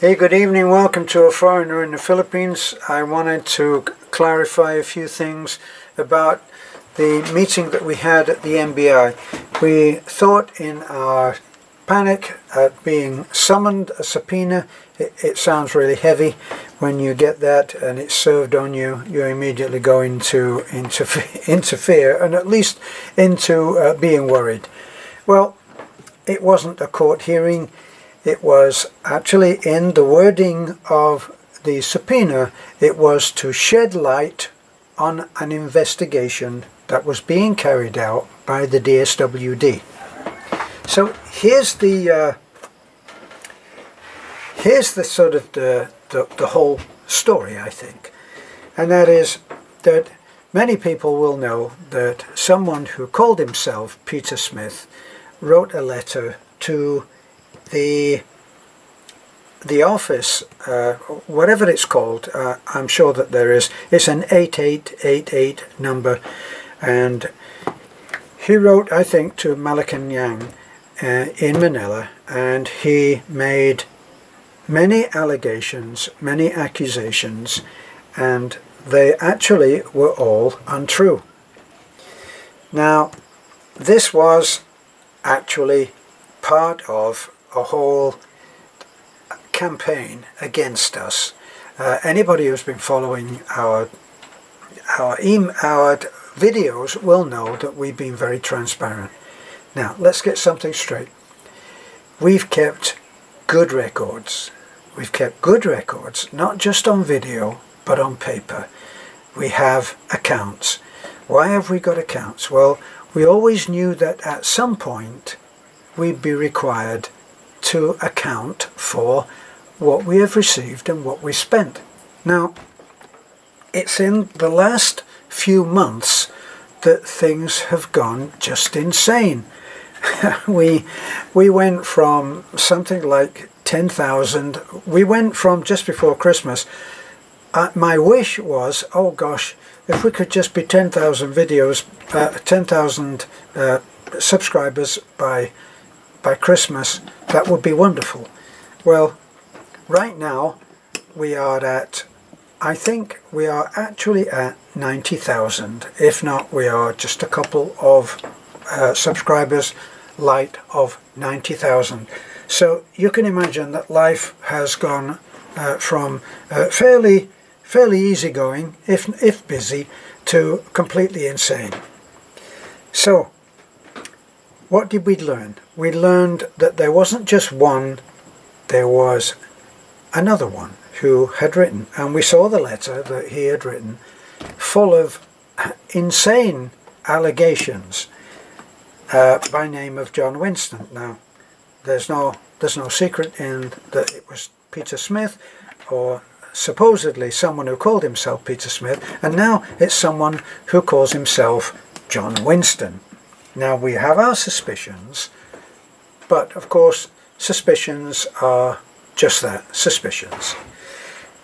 Hey, good evening. Welcome to A Foreigner in the Philippines. I wanted to clarify a few things about the meeting that we had at the NBI. We thought in our panic at being summoned a subpoena. It sounds really heavy when you get that and it's served on you. You immediately go into fear and at least into being worried. Well, it wasn't a court hearing. It was actually in the wording of the subpoena, it was to shed light on an investigation that was being carried out by the DSWD. So here's the sort of the whole story, I think, and that is that many people will know that someone who called himself Peter Smith wrote a letter to the office, whatever it's called. I'm sure that there is. It's an 8888 number, and he wrote, I think, to Malacanang in Manila, and he made many allegations, many accusations, and they actually were all untrue. Now, this was actually part of a whole campaign against us. Anybody who's been following our videos will know that we've been very transparent. Now, let's get something straight. We've kept good records. We've kept good records, not just on video, but on paper. We have accounts. Why have we got accounts? Well, we always knew that at some point we'd be required to account for what we have received and what we spent. Now, it's in the last few months that things have gone just insane. we went from something like 10,000. We went from just before Christmas. My wish was, oh gosh, if we could just be 10,000 videos, 10,000 subscribers by Christmas, that would be wonderful. Well, right now we are at, I think we are actually at 90,000. If not, we are just a couple of subscribers light of 90,000. So you can imagine that life has gone from fairly easygoing, if busy, to completely insane. So, what did we learn? We learned that there wasn't just one, there was another one who had written, and we saw the letter that he had written, full of insane allegations by name of John Winston. Now, there's no secret in that it was Peter Smith, or supposedly someone who called himself Peter Smith, and now it's someone who calls himself John Winston. Now, we have our suspicions, but of course suspicions are just that, suspicions.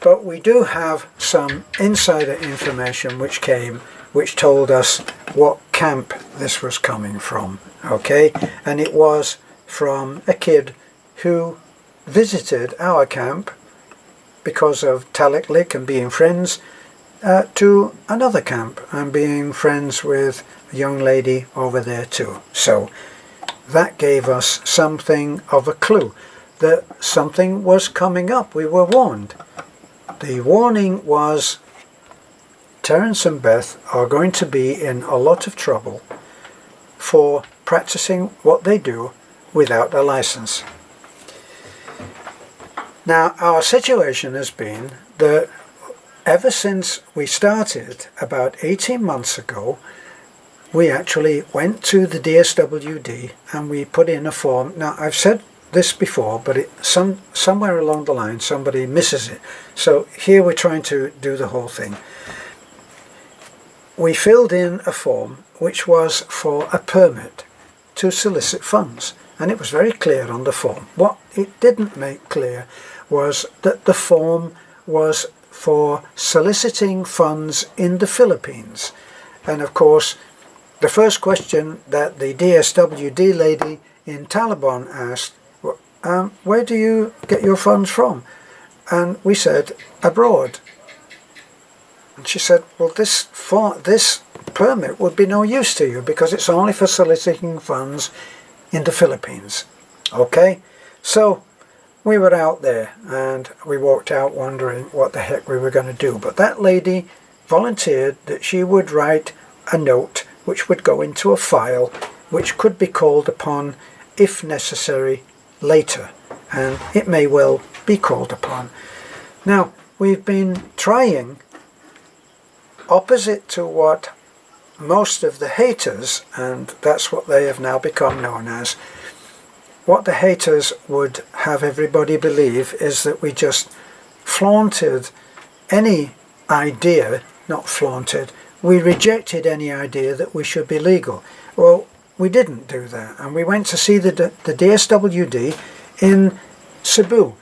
But we do have some insider information which told us what camp this was coming from, okay? And it was from a kid who visited our camp because of Taliklik and being friends, to another camp and being friends with a young lady over there too. So that gave us something of a clue that something was coming up. We were warned. The warning was Terence and Beth are going to be in a lot of trouble for practicing what they do without a license. Now, our situation has been that ever since we started about 18 months ago, we actually went to the DSWD and we put in a form. Now, I've said this before, but somewhere along the line somebody misses it. So here we're trying to do the whole thing. We filled in a form which was for a permit to solicit funds, and it was very clear on the form. What it didn't make clear was that the form was for soliciting funds in the Philippines. And of course, the first question that the DSWD lady in Taliban asked, where do you get your funds from? And we said, abroad. And she said, well, this permit would be no use to you because it's only for soliciting funds in the Philippines. Okay, so we were out there and we walked out wondering what the heck we were going to do. But that lady volunteered that she would write a note which would go into a file which could be called upon if necessary later, and it may well be called upon. Now, we've been trying, opposite to what most of the haters, and that's what they have now become known as, what the haters would have everybody believe is that we just flaunted any idea, not flaunted, we rejected any idea that we should be legal. Well, we didn't do that, and we went to see the DSWD in Cebu.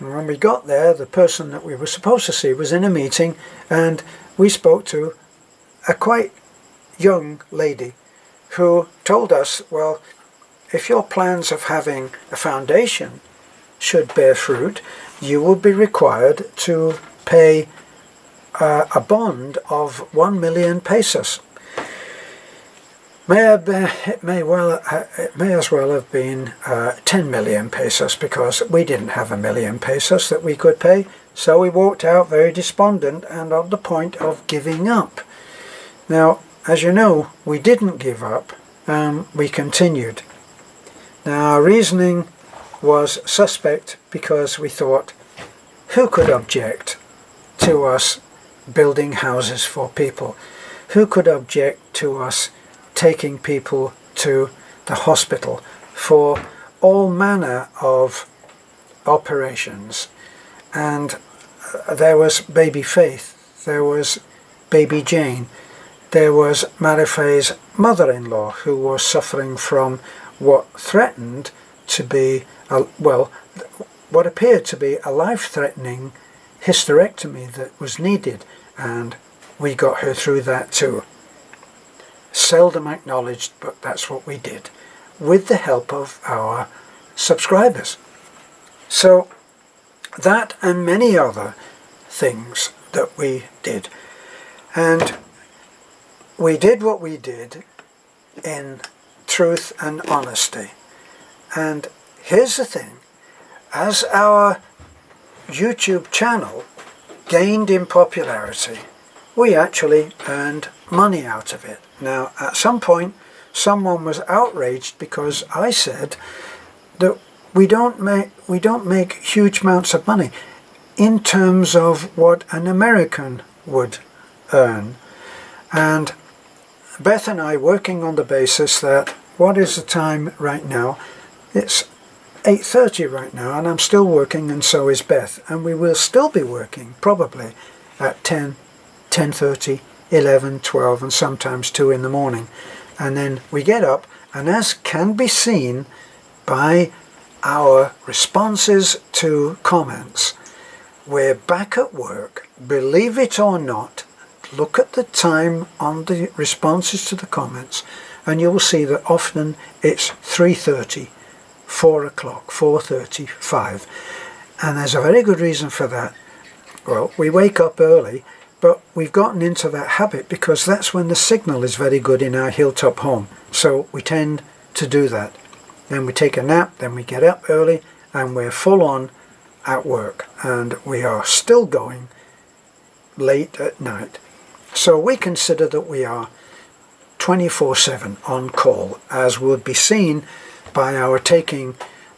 And when we got there, the person that we were supposed to see was in a meeting, and we spoke to a quite young lady who told us, well, if your plans of having a foundation should bear fruit, you will be required to pay a bond of 1 million pesos. It may as well have been 10 million pesos, because we didn't have 1 million pesos that we could pay. So we walked out very despondent and on the point of giving up. Now, as you know, we didn't give up. We continued. Now, our reasoning was suspect because we thought, who could object to us building houses for people? Who could object to us taking people to the hospital for all manner of operations? And there was baby Faith, there was baby Jane, there was Marife's mother-in-law, who was suffering from what threatened to be, what appeared to be a life-threatening hysterectomy that was needed, and we got her through that too. Seldom acknowledged, but that's what we did, with the help of our subscribers. So that and many other things that we did. And we did what we did in truth and honesty. And here's the thing, as our YouTube channel gained in popularity, we actually earned money out of it. Now, at some point, someone was outraged because I said that we don't make huge amounts of money in terms of what an American would earn. And Beth and I working on the basis that, what is the time right now? It's 8:30 right now, and I'm still working, and so is Beth. And we will still be working probably at 10, 10:30, 11, 12, and sometimes 2 in the morning. And then we get up, and as can be seen by our responses to comments, we're back at work. Believe it or not, look at the time on the responses to the comments, and you will see that often it's 3:30, 4 o'clock, 4:30, 5. And there's a very good reason for that. Well, we wake up early, but we've gotten into that habit because that's when the signal is very good in our hilltop home. So we tend to do that. Then we take a nap, then we get up early, and we're full on at work. And we are still going late at night. So we consider that we are 24/7 on call, as would be seen by our taking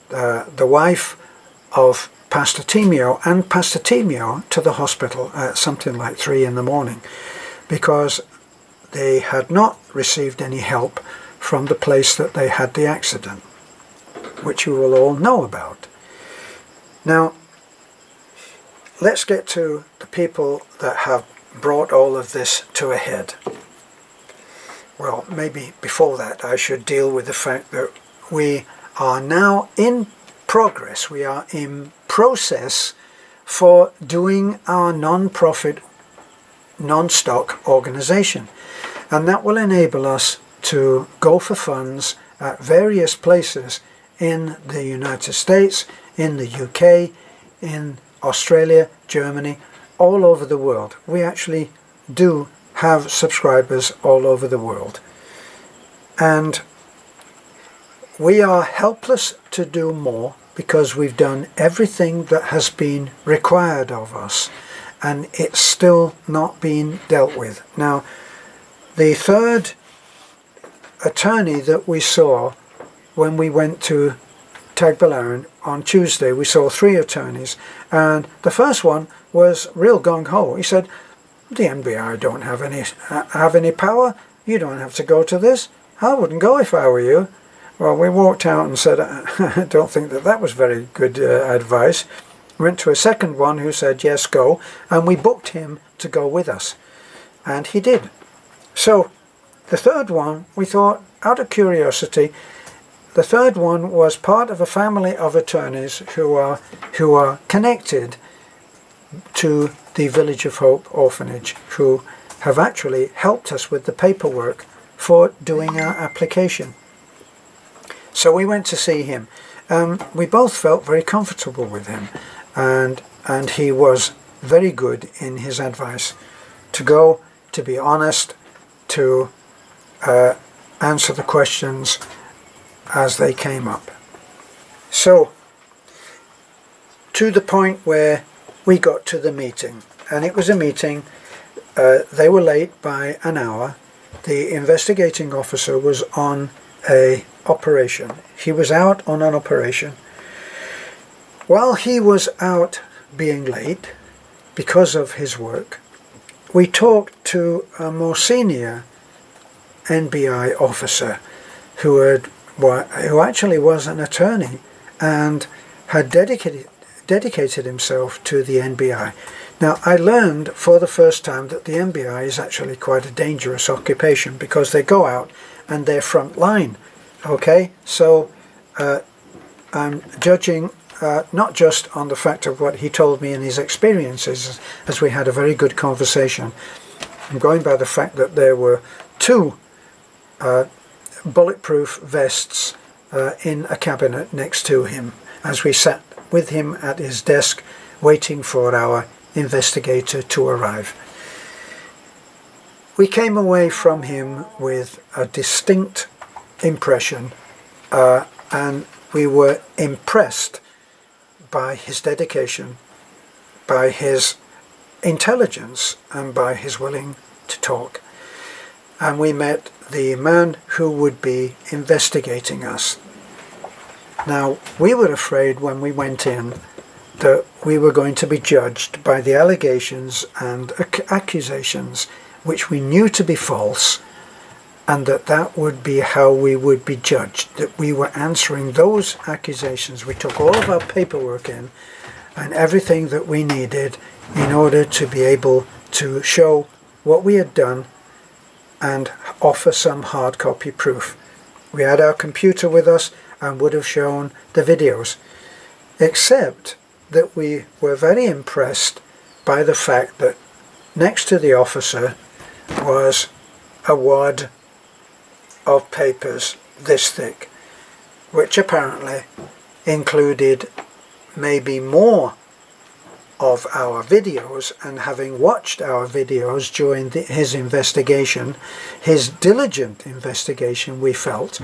the wife of Pastor Timio and Pastor Timio to the hospital at something like 3 in the morning, because they had not received any help from the place that they had the accident, which you will all know about. Now, let's get to the people that have brought all of this to a head. Well, maybe before that I should deal with the fact that we are now in progress, we are in process for doing our non-profit, non-stock organization. And that will enable us to go for funds at various places in the United States, in the UK, in Australia, Germany, all over the world. We actually do have subscribers all over the world. And we are helpless to do more because we've done everything that has been required of us, and it's still not been dealt with. Now, the third attorney that we saw when we went to Tagbilaran on Tuesday, we saw 3 attorneys, and the first one was real gung-ho. He said, the NBI don't have any power. You don't have to go to this. I wouldn't go if I were you. Well, we walked out and said, I don't think that was very good advice. Went to a second one who said, yes, go, and we booked him to go with us. And he did. So the third one, we thought, out of curiosity, the third one was part of a family of attorneys who are connected to the Village of Hope orphanage, who have actually helped us with the paperwork for doing our application. So we went to see him. We both felt very comfortable with him, and he was very good in his advice to go, to be honest, to answer the questions as they came up. So, to the point where we got to the meeting, and it was a meeting, they were late by an hour. The investigating officer was on a operation. He was out on an operation. While he was out being late because of his work, we talked to a more senior NBI officer who actually was an attorney and had dedicated himself to the NBI. Now, I learned for the first time that the NBI is actually quite a dangerous occupation because they go out and they're front line. Okay, so I'm judging not just on the fact of what he told me in his experiences, as we had a very good conversation. I'm going by the fact that there were 2 bulletproof vests in a cabinet next to him as we sat with him at his desk waiting for our investigator to arrive. We came away from him with a distinct impression, and we were impressed by his dedication, by his intelligence, and by his willing to talk. And we met the man who would be investigating us. Now, we were afraid when we went in that we were going to be judged by the allegations and accusations which we knew to be false, and that would be how we would be judged, that we were answering those accusations. We took all of our paperwork in and everything that we needed in order to be able to show what we had done and offer some hard copy proof. We had our computer with us and would have shown the videos, except that we were very impressed by the fact that next to the officer was a wad of papers this thick, which apparently included maybe more of our videos, and having watched our videos during his investigation, his diligent investigation, we felt,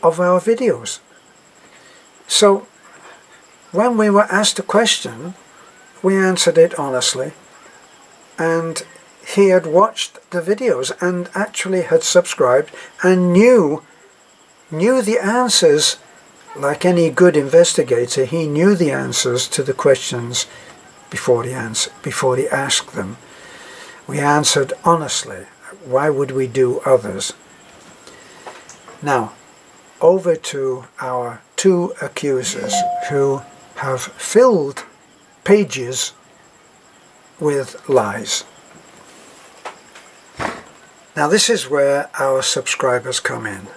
of our videos. So when we were asked a question, we answered it honestly, and he had watched the videos and actually had subscribed and knew the answers. Like any good investigator, he knew the answers to the questions before he asked them. We answered honestly. Why would we do others? Now, over to our 2 accusers who have filled pages with lies. Now, this is where our subscribers come in.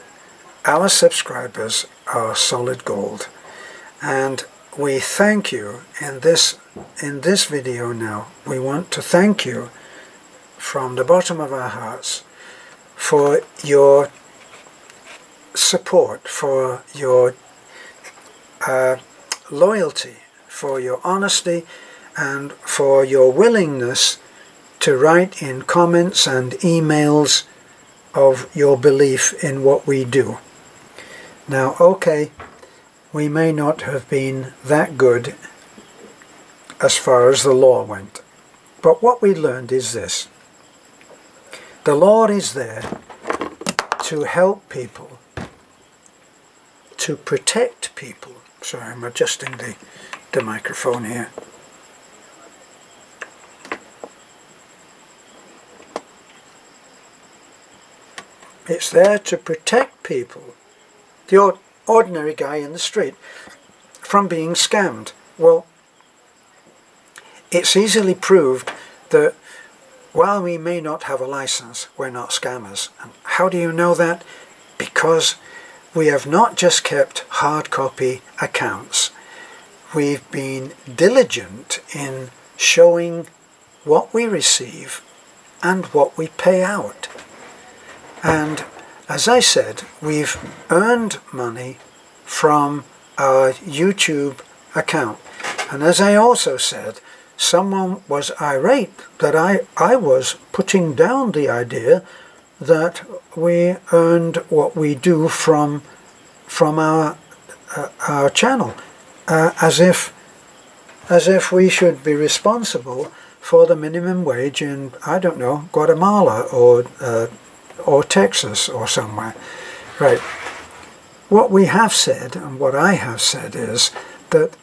Our subscribers are solid gold, and we thank you in this video now. We want to thank you from the bottom of our hearts for your support, for your loyalty, for your honesty and for your willingness to write in comments and emails of your belief in what we do. Now, okay, we may not have been that good as far as the law went, but what we learned is this. The law is there to help people, to protect people. Sorry, I'm adjusting the microphone here. It's there to protect people, the ordinary guy in the street, from being scammed. Well, it's easily proved that while we may not have a license, we're not scammers. And how do you know that? Because we have not just kept hard copy accounts. We've been diligent in showing what we receive and what we pay out. And as I said, we've earned money from our YouTube account. And as I also said, someone was irate that I was putting down the idea that we earned what we do from our channel, as if we should be responsible for the minimum wage in, I don't know, Guatemala or Texas or somewhere. Right. What we have said, and what I have said, is that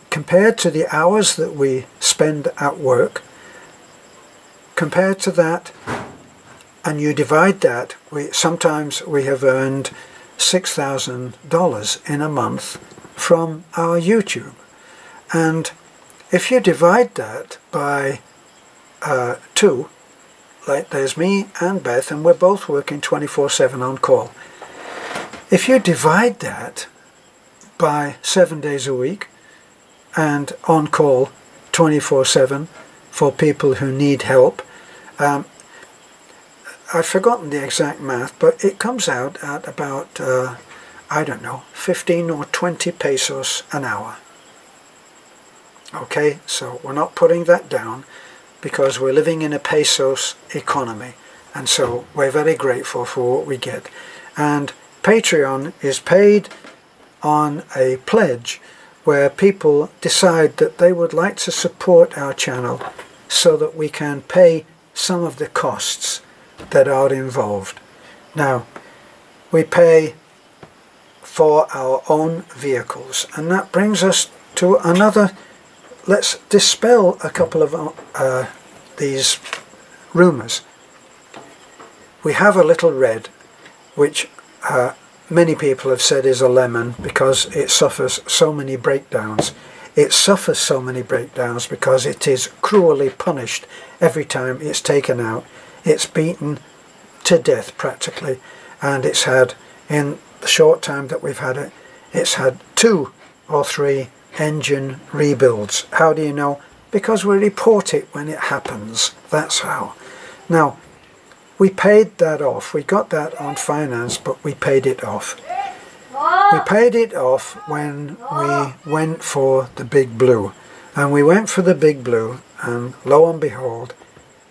compared to the hours that we spend at work, compared to that, and you divide that, sometimes we have earned $6,000 in a month from our YouTube. And if you divide that by 2, like there's me and Beth, and we're both working 24/7 on call. If you divide that by 7 days a week, and on call 24/7 for people who need help, I've forgotten the exact math, but it comes out at about, I don't know, 15 or 20 pesos an hour. Okay, so we're not putting that down because we're living in a pesos economy, and so we're very grateful for what we get. And Patreon is paid on a pledge where people decide that they would like to support our channel so that we can pay some of the costs that are involved. Now, we pay for our own vehicles, and that brings us to another. Let's dispel a couple of these rumours. We have a little red, which many people have said is a lemon because it suffers so many breakdowns. It suffers so many breakdowns because it is cruelly punished every time it's taken out. It's beaten to death practically, and it's had, in the short time that we've had it, it's had 2 or 3 engine rebuilds. How do you know? Because we report it when it happens. That's how. Now, we paid that off. We got that on finance, but we paid it off. We paid it off when we went for the Big Blue. And we went for the Big Blue, and lo and behold,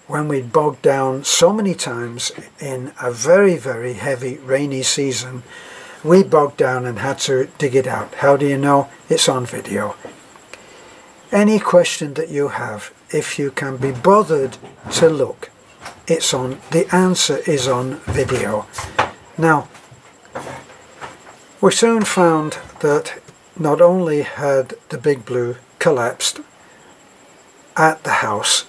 when we bogged down so many times in a very, very heavy rainy season, we bogged down and had to dig it out. How do you know? It's on video. Any question that you have, if you can be bothered to look, it's on. The answer is on video. Now, we soon found that not only had the Big Blue collapsed at the house,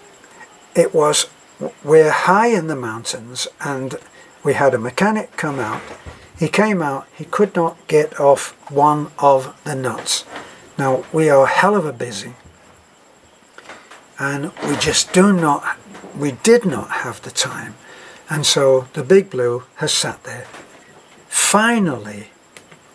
we're high in the mountains, and we had a mechanic come out. He came out, he could not get off one of the nuts. Now, we are hell of a busy, and we did not have the time. And so the Big Blue has sat there. Finally,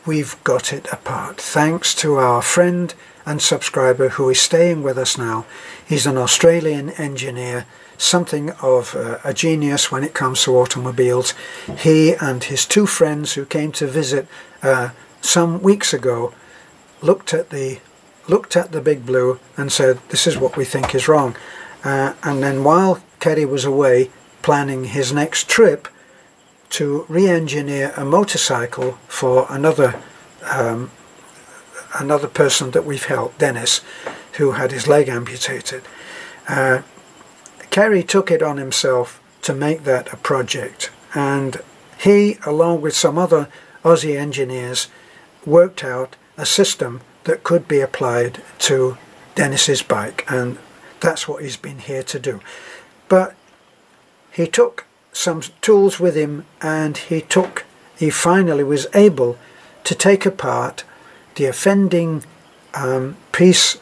we've got it apart, thanks to our friend and subscriber who is staying with us now. He's an Australian engineer, something of a genius when it comes to automobiles. He and his 2 friends who came to visit some weeks ago looked at the looked at the Big Blue and said, this is what we think is wrong. And then while Kerry was away planning his next trip to re-engineer a motorcycle for another person that we've helped, Dennis, who had his leg amputated, Kerry took it on himself to make that a project, and he, along with some other Aussie engineers, worked out a system that could be applied to Dennis's bike, and that's what he's been here to do. But he took some tools with him, and he finally was able to take apart the offending piece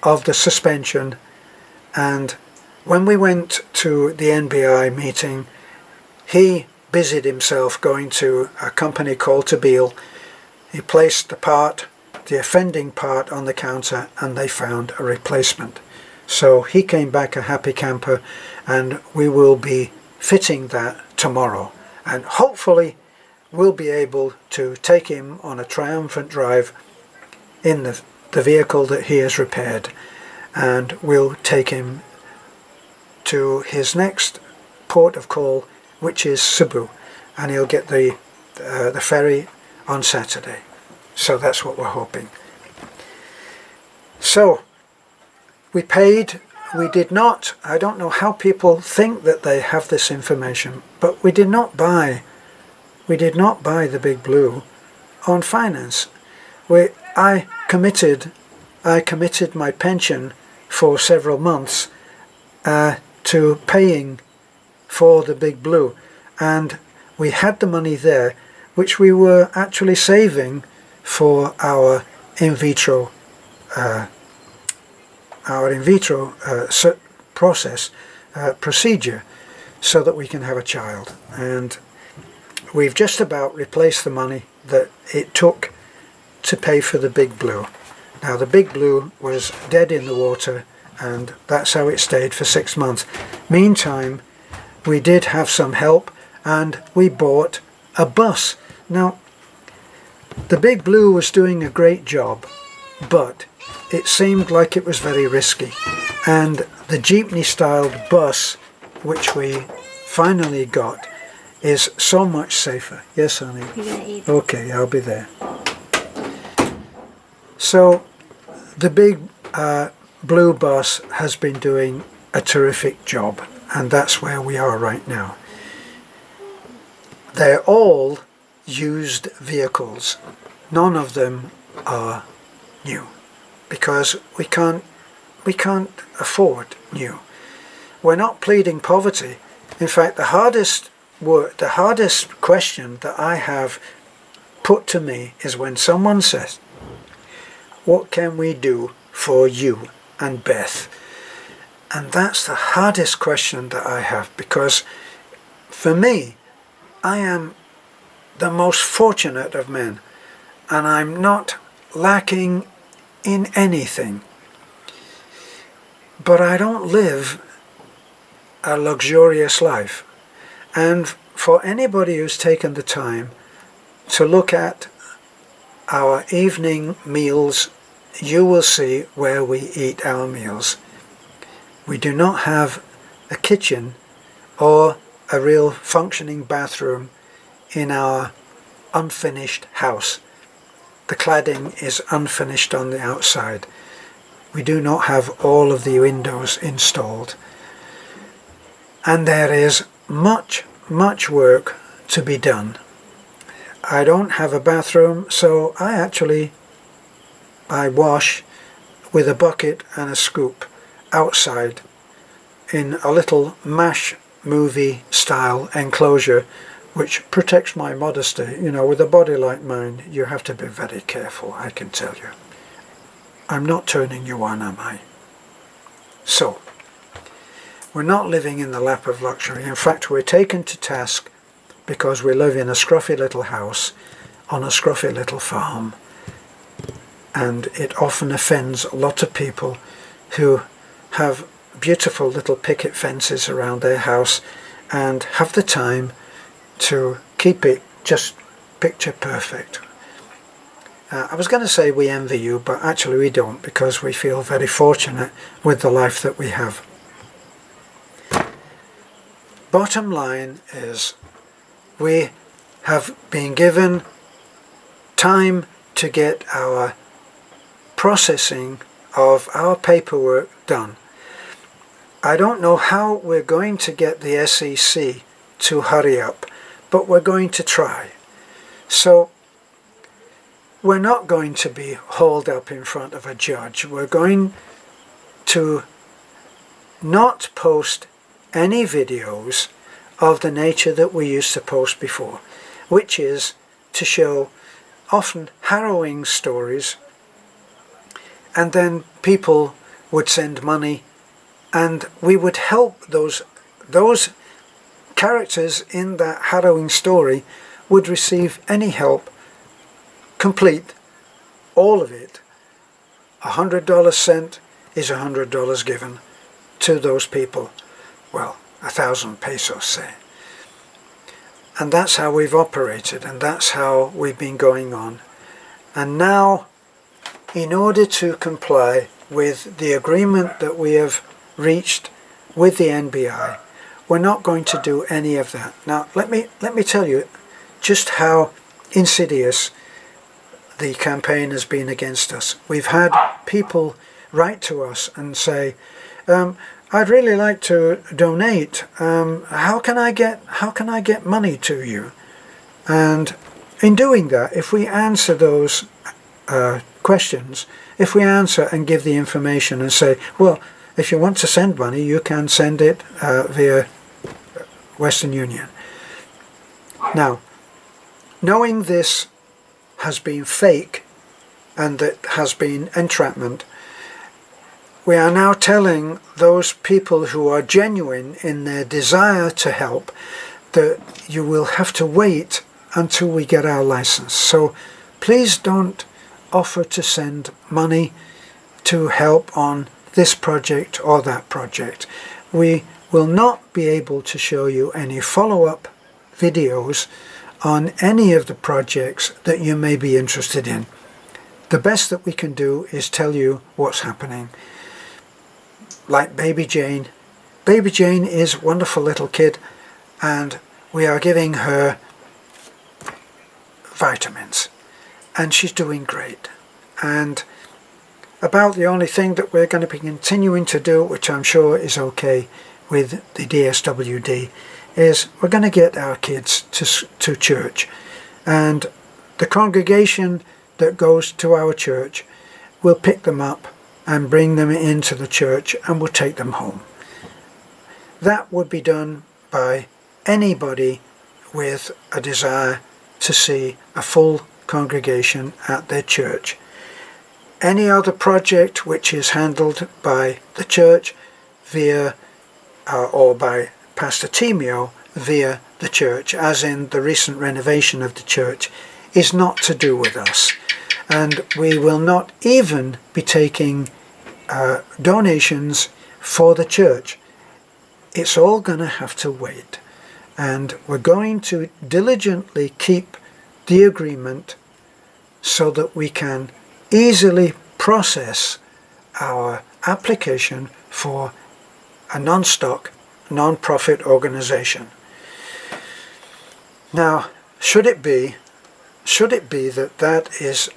of the suspension. And when we went to the NBI meeting, he busied himself going to a company called Tabeel. He placed the offending part on the counter, and they found a replacement. So he came back a happy camper, and we will be fitting that tomorrow. And hopefully we'll be able to take him on a triumphant drive in the vehicle that he has repaired, and we'll take him to his next port of call, which is Cebu, and he'll get the ferry on Saturday. So that's what we're hoping. So we paid. We did not, I don't know how people think that they have this information, but we did not buy the Big Blue on finance. I committed my pension for several months to paying for the Big Blue, and we had the money there, which we were actually saving for our in vitro procedure, so that we can have a child. And we've just about replaced the money that it took to pay for the Big Blue. Now the Big Blue was dead in the water, and that's how it stayed for 6 months. Meantime, we did have some help, and we bought a bus. Now the Big Blue was doing a great job, but it seemed like it was very risky, and the jeepney-styled bus, which we finally got, is so much safer. Yes, honey? Okay, I'll be there. So the Big Blue bus has been doing a terrific job, and that's where we are right now. They're all used vehicles. None of them are new, because we can't afford new. We're not pleading poverty. In fact, the hardest question that I have put to me is when someone says, "What can we do for you and Beth?" And that's the hardest question that I have, because for me, I am the most fortunate of men, and I'm not lacking in anything. But I don't live a luxurious life. And for anybody who's taken the time to look at our evening meals, you will see where we eat our meals. We do not have a kitchen or a real functioning bathroom in our unfinished house. The cladding is unfinished on the outside. We do not have all of the windows installed. And there is much work to be done. I don't have a bathroom, so I wash with a bucket and a scoop outside in a little MASH movie style enclosure, which protects my modesty. You know, with a body like mine, you have to be very careful, I can tell you. I'm not turning you on, am I? So, we're not living in the lap of luxury. In fact, we're taken to task because we live in a scruffy little house on a scruffy little farm. And it often offends a lot of people who have beautiful little picket fences around their house and have the time to keep it just picture perfect. I was going to say we envy you, but actually we don't, because we feel very fortunate with the life that we have. Bottom line is, we have been given time to get our processing of our paperwork done. I don't know how we're going to get the SEC to hurry up, but we're going to try. So we're not going to be hauled up in front of a judge. We're going to not post any videos of the nature that we used to post before, which is to show often harrowing stories, and then people would send money and we would help those characters in that harrowing story would receive any help, complete, all of it. $100 sent is $100 given to those people. Well, 1,000 pesos, say. And that's how we've operated, and that's how we've been going on. And now, in order to comply with the agreement that we have reached with the NBI, we're not going to do any of that. Now, let me tell you just how insidious the campaign has been against us. We've had people write to us and say, I'd really like to donate. How can I get money to you? And in doing that, if we answer those questions, if we answer and give the information and say, well, if you want to send money, you can send it via Western Union. Now, knowing this has been fake and that has been entrapment, we are now telling those people who are genuine in their desire to help that you will have to wait until we get our license. So please don't offer to send money to help on this project or that project. We will not be able to show you any follow-up videos on any of the projects that you may be interested in. The best that we can do is tell you what's happening. Like Baby Jane. Baby Jane is a wonderful little kid, and we are giving her vitamins, and she's doing great. And about the only thing that we're going to be continuing to do, which I'm sure is okay with the DSWD, is we're going to get our kids to church, and the congregation that goes to our church will pick them up and bring them into the church, and we'll take them home. That would be done by anybody with a desire to see a full congregation at their church. Any other project which is handled by the church via or by Pastor Timio via the church, as in the recent renovation of the church, is not to do with us. And we will not even be taking donations for the church. It's all going to have to wait. And we're going to diligently keep the agreement so that we can easily process our application for a non-stock, non-profit organization. Now, should it be that is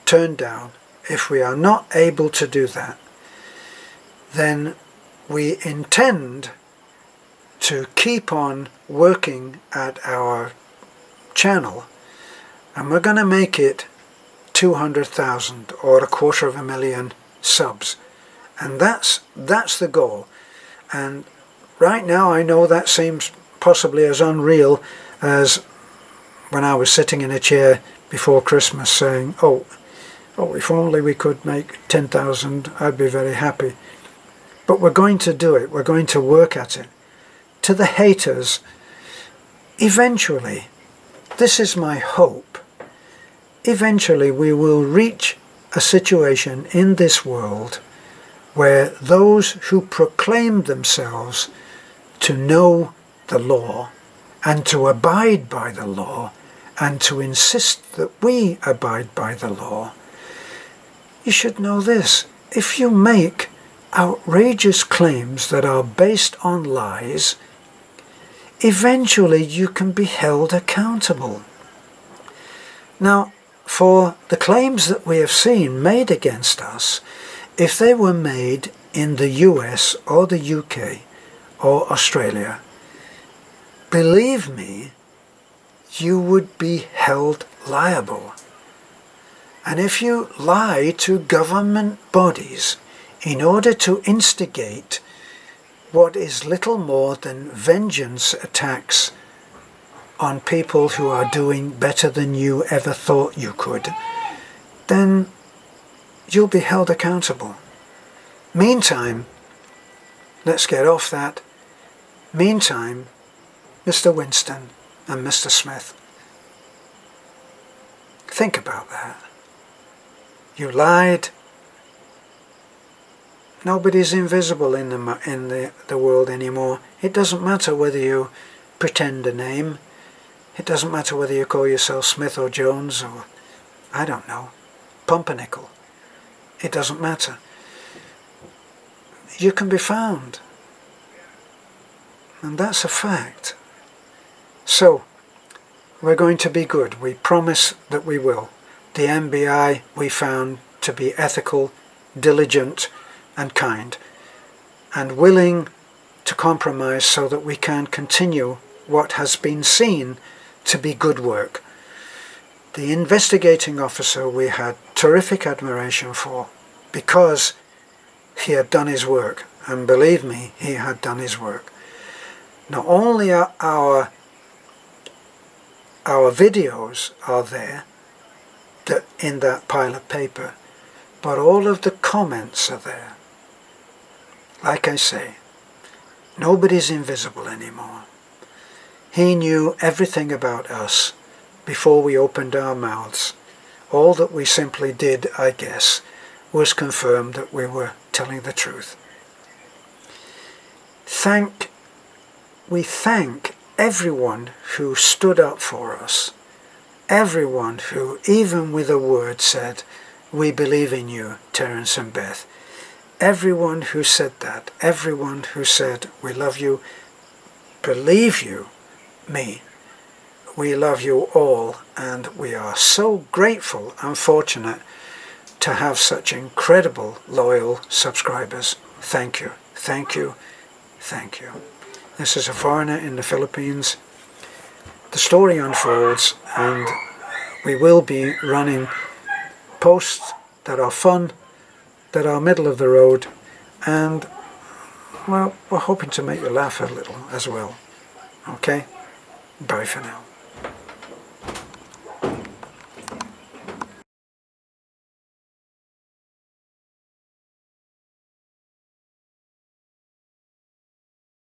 turned down, if we are not able to do that, then we intend to keep on working at our channel, and we're going to make it 200,000 or 250,000 subs, and that's the goal. And right now I know that seems possibly as unreal as when I was sitting in a chair before Christmas saying, oh, if only we could make 10,000, I'd be very happy. But we're going to do it. We're going to work at it. To the haters, eventually, this is my hope, eventually we will reach a situation in this world where those who proclaim themselves to know the law and to abide by the law and to insist that we abide by the law, you should know this. If you make outrageous claims that are based on lies, eventually you can be held accountable. Now, for the claims that we have seen made against us, if they were made in the US or the UK or Australia, believe me, you would be held liable. And if you lie to government bodies in order to instigate what is little more than vengeance attacks on people who are doing better than you ever thought you could, then you'll be held accountable. Meantime, let's get off that. Meantime, Mr. Winston and Mr. Smith, think about that. You lied. Nobody's invisible in the world anymore. It doesn't matter whether you pretend a name. It doesn't matter whether you call yourself Smith or Jones or, I don't know, Pumpernickel. It doesn't matter. You can be found. And that's a fact. So, we're going to be good. We promise that we will. The MBI we found to be ethical, diligent, and kind, and willing to compromise so that we can continue what has been seen to be good work. The investigating officer we had terrific admiration for because he had done his work, and believe me, he had done his work. Not only are our videos are there in that pile of paper, but all of the comments are there. Like I say, nobody's invisible anymore. He knew everything about us before we opened our mouths. All that we simply did, I guess, was confirm that we were telling the truth. We thank everyone who stood up for us. Everyone who, even with a word, said, "We believe in you, Terence and Beth." Everyone who said that, everyone who said, "We love you," believe you, me. We love you all, and we are so grateful and fortunate to have such incredible, loyal subscribers. Thank you, thank you, thank you. This is a foreigner in the Philippines. The story unfolds, and we will be running posts that are fun, that are middle of the road, and, well, we're hoping to make you laugh a little as well. Okay? Bye for now.